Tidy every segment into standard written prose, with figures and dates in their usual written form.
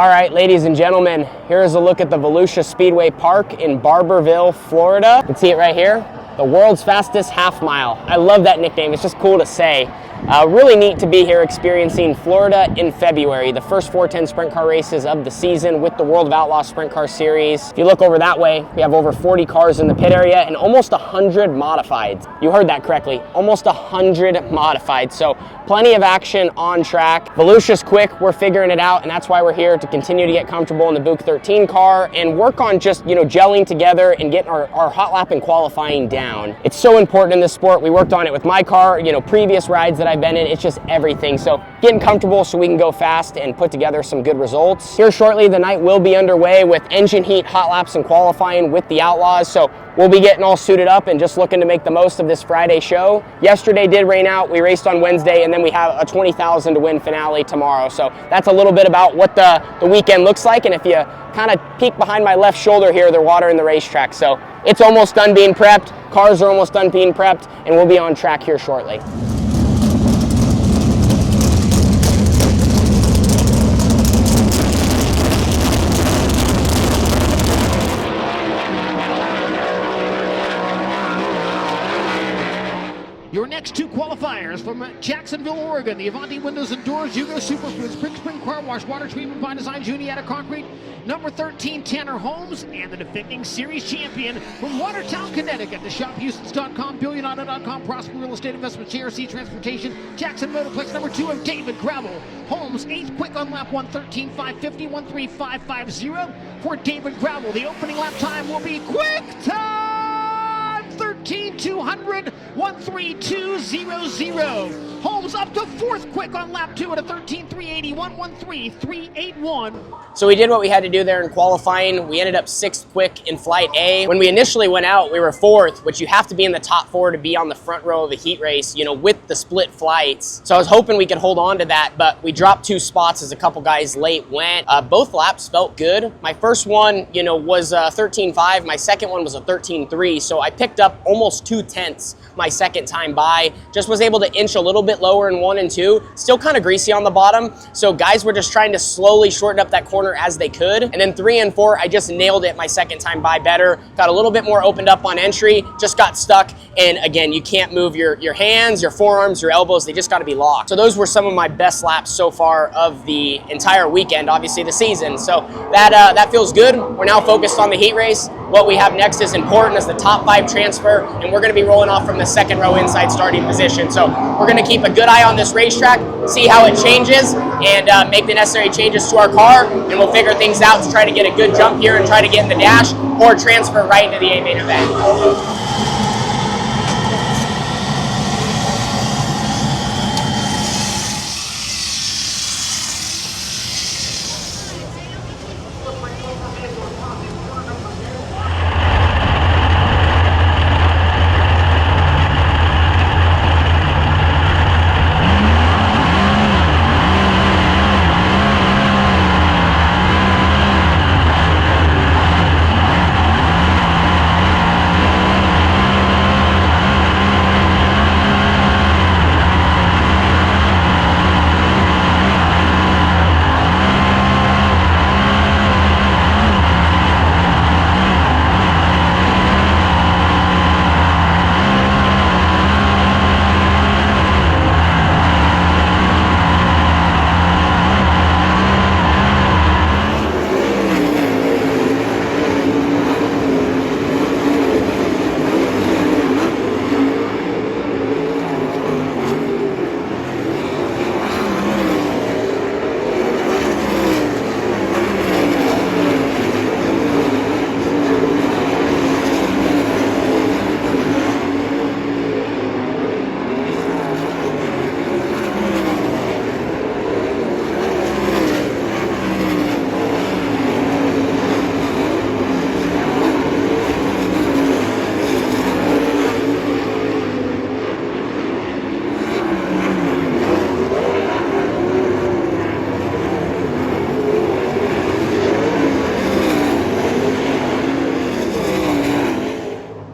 All right, ladies and gentlemen, here's a look at the Volusia Speedway Park in Barberville, Florida. You can see it right here, the world's fastest half mile. I love that nickname, it's just cool to say. Really neat to be here experiencing Florida in February, the first 410 sprint car races of the season with the World of Outlaws Sprint Car Series. If you look over that way, we have over 40 cars in the pit area and almost 100 modifieds. You heard that correctly, almost 100 modifieds. So plenty of action on track. Volusia's quick, we're figuring it out, and that's why we're here to continue to get comfortable in the Buch 13 car and work on just, gelling together and getting our hot lap and qualifying down. It's so important in this sport. We worked on it with my car, previous rides that I've been in, it's just everything. So getting comfortable so we can go fast and put together some good results. Here shortly, the night will be underway with engine heat, hot laps, and qualifying with the Outlaws. So we'll be getting all suited up and just looking to make the most of this Friday show. Yesterday did rain out. We raced on Wednesday, and then we have a 20,000 to win finale tomorrow. So that's a little bit about what the weekend looks like. And if you kind of peek behind my left shoulder here, they're watering the racetrack. So it's almost done being prepped. Cars are almost done being prepped, and we'll be on track here shortly. Your next two qualifiers from Jacksonville, Oregon, the Avanti Windows and Doors, Yugo Superfoods, Brick Spring Car Wash, Water Treatment by Design, Juniata Concrete, number 13, Tanner Holmes, and the defending series champion from Watertown, Connecticut, the ShopHoustons.com, BillionAuto.com, Prosper Real Estate Investments, JRC Transportation, Jackson Motorplex, number 2 of David Gravel. Holmes, 8th quick on lap 113.550, 13550 for David Gravel. The opening lap time will be quick time! 13,200, 13200. Holmes up to 4th quick on lap 2 at a 13,380, 113,381. So we did what we had to do there in qualifying. We ended up 6th quick in flight A. When we initially went out, we were 4th, which you have to be in the top 4 to be on the front row of a heat race, with the split flights. So I was hoping we could hold on to that, but we dropped 2 spots as a couple guys late went. Both laps felt good. My first one, was 13.5. My second one was a 13.3. So I picked up almost 2/10 my second time by. Just was able to inch a little bit lower in 1 and 2. Still kind of greasy on the bottom. So guys were just trying to slowly shorten up that corner as they could. And then 3 and 4, I just nailed it my second time by better. Got a little bit more opened up on entry, just got stuck. And again, you can't move your hands, your forearms, your elbows. They just got to be locked. So those were some of my best laps so far of the entire weekend, obviously the season. So that feels good. We're now focused on the heat race. What we have next is important as the top 5 transfer, and we're going to be rolling off from the second row inside starting position. So we're going to keep a good eye on this racetrack, see how it changes, and make the necessary changes to our car, and we'll figure things out to try to get a good jump here and try to get in the dash or transfer right into the A main event.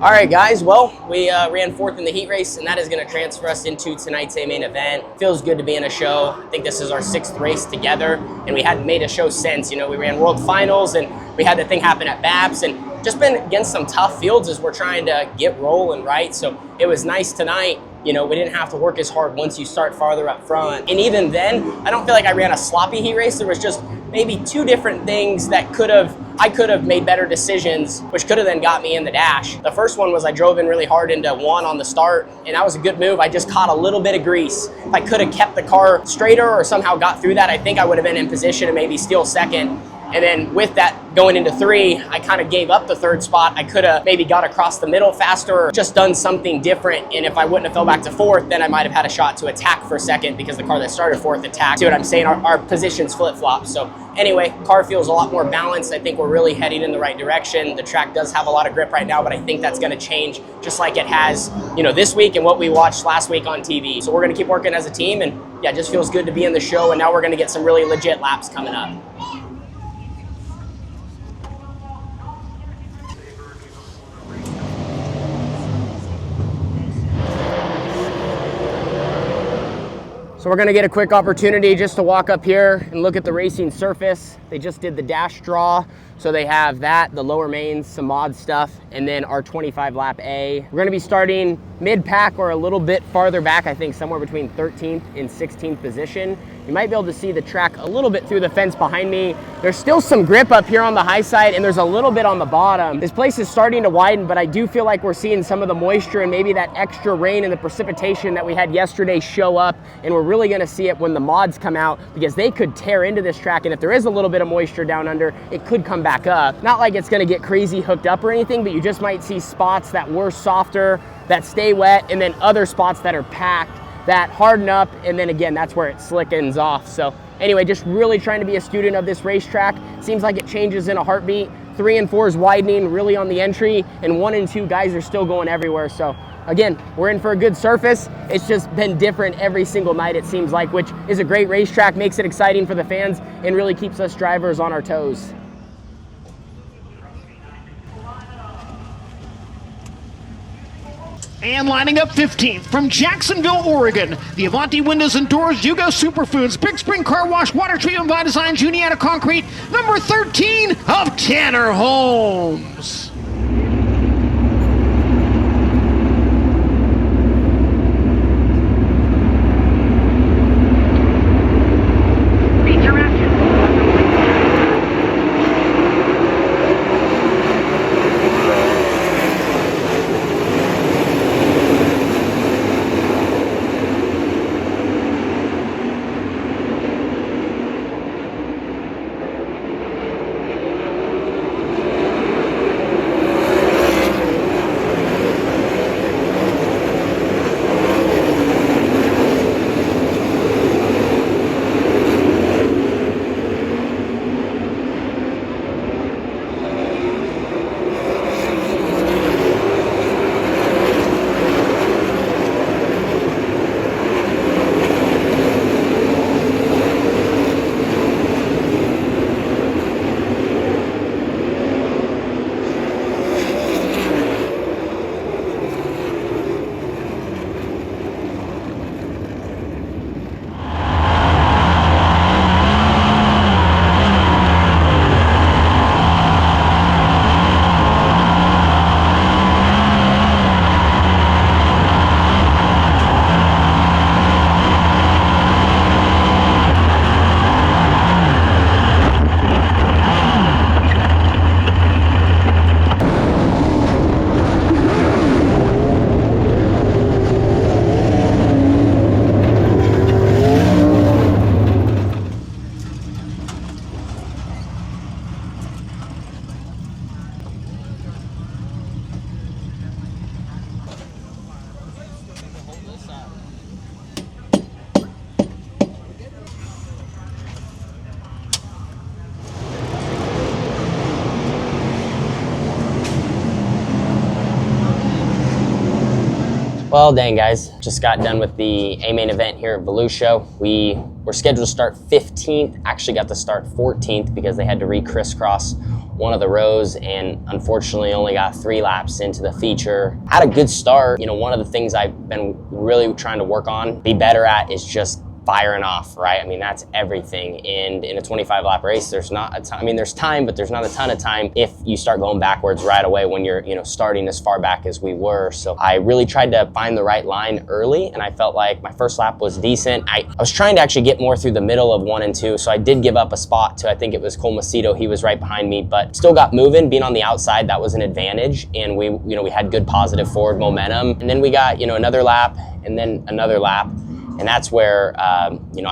All right, guys, well, we ran fourth in the heat race, and that is going to transfer us into tonight's main event. Feels good to be in a show. I think this is our 6th race together, and we hadn't made a show since. You know, we ran World Finals, and we had the thing happen at Babs, and just been against some tough fields as we're trying to get rolling, right? So it was nice tonight. You know, we didn't have to work as hard once you start farther up front. And even then, I don't feel like I ran a sloppy heat race. There was just maybe 2 different things that I could have made better decisions, which could have then got me in the dash. The first one was I drove in really hard into 1 on the start, and that was a good move. I just caught a little bit of grease. If I could have kept the car straighter or somehow got through that, I think I would have been in position to maybe steal second. And then with that going into 3, I kind of gave up the 3rd spot. I could have maybe got across the middle faster or just done something different. And if I wouldn't have fell back to 4th, then I might have had a shot to attack for 2nd because the car that started 4th attacked. See what I'm saying? Our positions flip-flop. So anyway, car feels a lot more balanced. I think we're really heading in the right direction. The track does have a lot of grip right now, but I think that's going to change just like it has, you know, this week and what we watched last week on TV. So we're going to keep working as a team, and yeah, it just feels good to be in the show. And now we're going to get some really legit laps coming up. So we're gonna get a quick opportunity just to walk up here and look at the racing surface. They just did the dash draw. So they have that, the lower mains, some mod stuff, and then our 25 lap A. We're gonna be starting mid-pack or a little bit farther back, I think somewhere between 13th and 16th position. You might be able to see the track a little bit through the fence behind me. There's still some grip up here on the high side, and there's a little bit on the bottom. This place is starting to widen, but I do feel like we're seeing some of the moisture and maybe that extra rain and the precipitation that we had yesterday show up, and we're really gonna see it when the mods come out because they could tear into this track, and if there is a little bit of moisture down under, it could come back up. Not like it's gonna get crazy hooked up or anything, but you just might see spots that were softer, that stay wet, and then other spots that are packed that harden up, and then again, that's where it slickens off. So anyway, just really trying to be a student of this racetrack. Seems like it changes in a heartbeat. 3 and 4 is widening really on the entry, and 1 and 2 guys are still going everywhere. So again, we're in for a good surface. It's just been different every single night, it seems like, which is a great racetrack, makes it exciting for the fans, and really keeps us drivers on our toes. And lining up 15th from Jacksonville, Oregon, the Avanti Windows and Doors, Yugo Superfoods, Big Spring Car Wash, Water Treatment by Design, Juniata Concrete, number 13 of Tanner Holmes. Well, dang guys, just got done with the A main event here at Volusia. We were scheduled to start 15th, actually got to start 14th because they had to re-crisscross one of the rows, and unfortunately only got 3 laps into the feature. Had a good start. You know, one of the things I've been really trying to work on, be better at, is just firing off, right? I mean, that's everything. And in a 25 lap race, there's not a ton, I mean, there's time, but there's not a ton of time if you start going backwards right away when you're, you know, starting as far back as we were. So I really tried to find the right line early, and I felt like my first lap was decent. I was trying to actually get more through the middle of 1 and 2, so I did give up a spot to, I think it was Colmacito. He was right behind me, but still got moving. Being on the outside, that was an advantage, and we had good positive forward momentum. And then we got, you know, another lap and then another lap. And that's where, you know,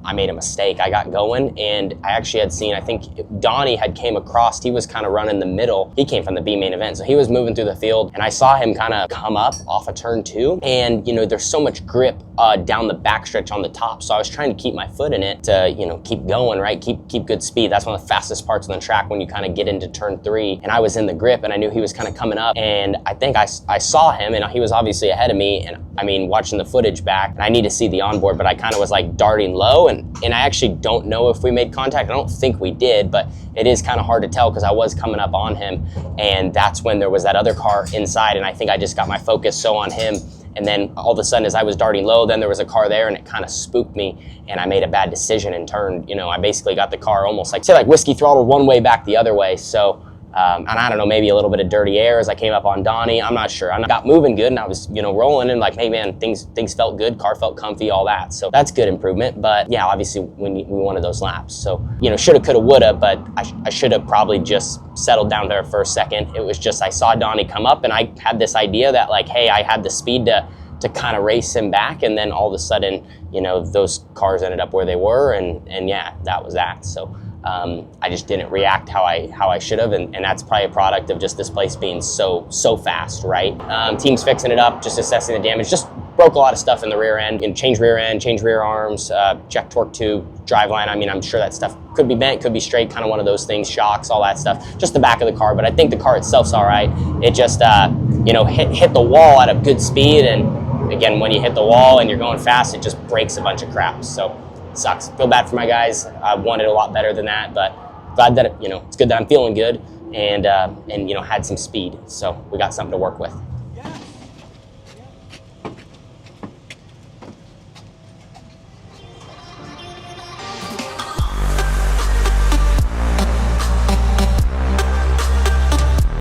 I made a mistake. I got going, and I actually had seen, I think Donnie had came across, he was kind of running the middle. He came from the B main event, so he was moving through the field, and I saw him kind of come up off of turn 2. And, you know, there's so much grip down the backstretch on the top, so I was trying to keep my foot in it to, you know, keep going, right? Keep good speed. That's one of the fastest parts on the track when you kind of get into turn 3. And I was in the grip, and I knew he was kind of coming up, and I think I saw him, and he was obviously ahead of me. And I mean, watching the footage back, and I need to see the onboard, but I kind of was like darting low, and I actually don't know if we made contact. I don't think we did, but it is kind of hard to tell because I was coming up on him, and that's when there was that other car inside, and I think I just got my focus so on him. And then all of a sudden, as I was darting low, then there was a car there, and it kind of spooked me, and I made a bad decision and turned, you know, I basically got the car almost like, say, like whiskey throttled one way back the other way. So, and I don't know, maybe a little bit of dirty air as I came up on Donnie. I'm not sure. I got moving good, and I was, you know, rolling, and like, hey man, things felt good, car felt comfy, all that. So that's good improvement. But yeah, obviously we wanted those laps. So, you know, shoulda, coulda, woulda, but I should have probably just settled down there for a second. It was just, I saw Donnie come up, and I had this idea that like, hey, I had the speed to kind of race him back, and then all of a sudden, you know, those cars ended up where they were, and yeah, that was that. So I just didn't react how I should have, and that's probably a product of just this place being so fast, right? Team's fixing it up, just assessing the damage. Just broke a lot of stuff in the rear end, and change rear end, change rear arms, check torque tube, driveline. I mean, I'm sure that stuff could be bent, could be straight, kind of one of those things, shocks, all that stuff. Just the back of the car, but I think the car itself's all right. It just, you know, hit the wall at a good speed, and again, when you hit the wall and you're going fast, it just breaks a bunch of crap. So it sucks. Feel bad for my guys. I wanted a lot better than that, but glad that, you know, it's good that I'm feeling good and you know, had some speed. So we got something to work with.